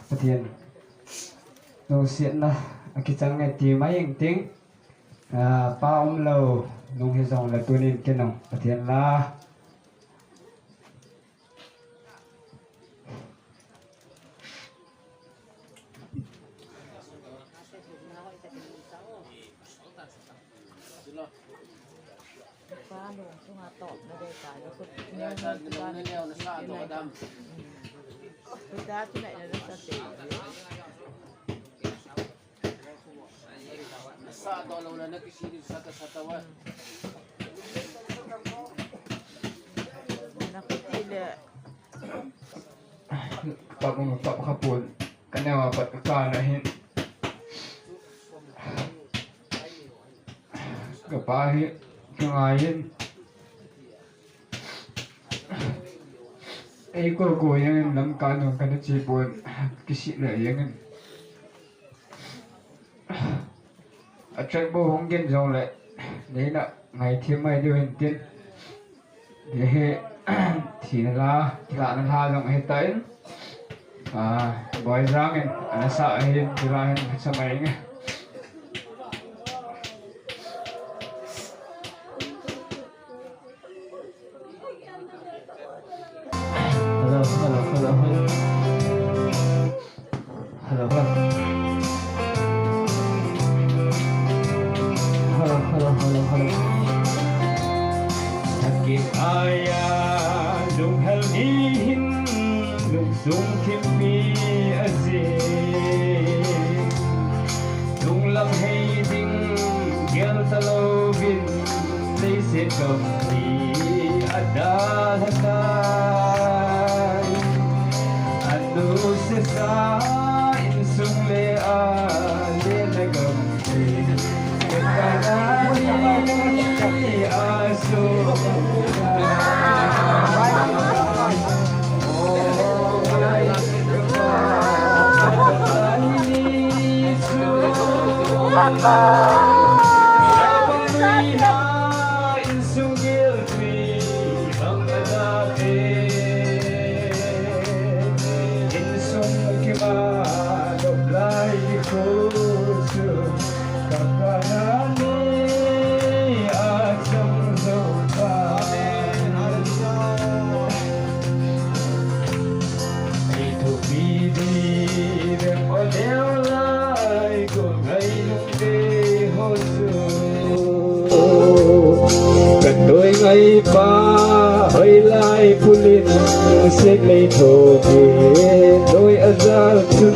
Pathian no sian na akichang ngai ti mai eng ting pa lo nong he zong la tunin kenong Pathian la Cuidado này là rất là tệ. Sa to lo na kisiri sa wa. Nakutila. Pag kapul kanya pat ka na hin kapahi kangayin ai ko yang nam kanong kana chipon kisi la yang atrai bo honggen jong le nei na ngai thiam mai de wen tin de he thì là na la jong he tain boy rang ana sa he thì là sa mai nge Dung hel hin lung dung kim mi azin dung lam hay ding gel talo bin lấy se cầm ni ada hakai anu se sa in sung le a le na gam ni kanani aso đôi ngày ba hơi lại pulin sẽ lấy thổ về đôi azal chun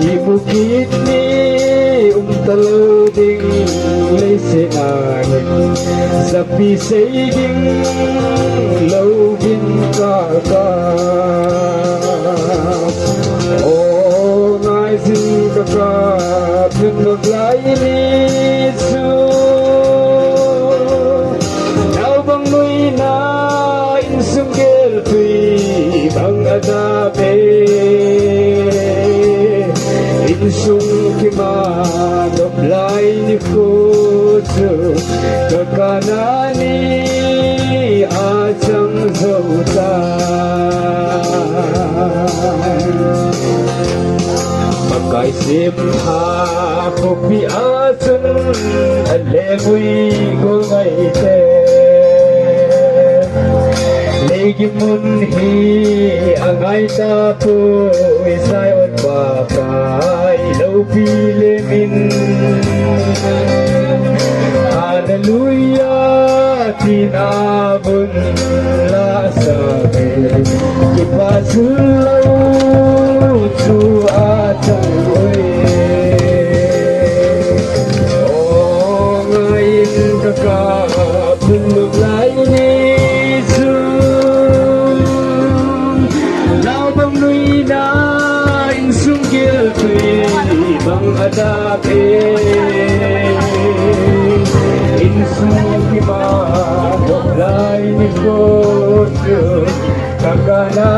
ibu kini talo ding lấy sẽ nang sapi say ding lâu bin ka oh nai sin ka thun lo lai ni su insung kima doblay ni kutu kakanani ajang zautan makai simha kopi asun alemui ko ngaite lagi munhi angai tapu isai on bakai lau pile min hallelujah tinabun la sabe kipasul tu atang oi oh ngain kakak belum lain bang adabe insung kima doblay ni ko kakana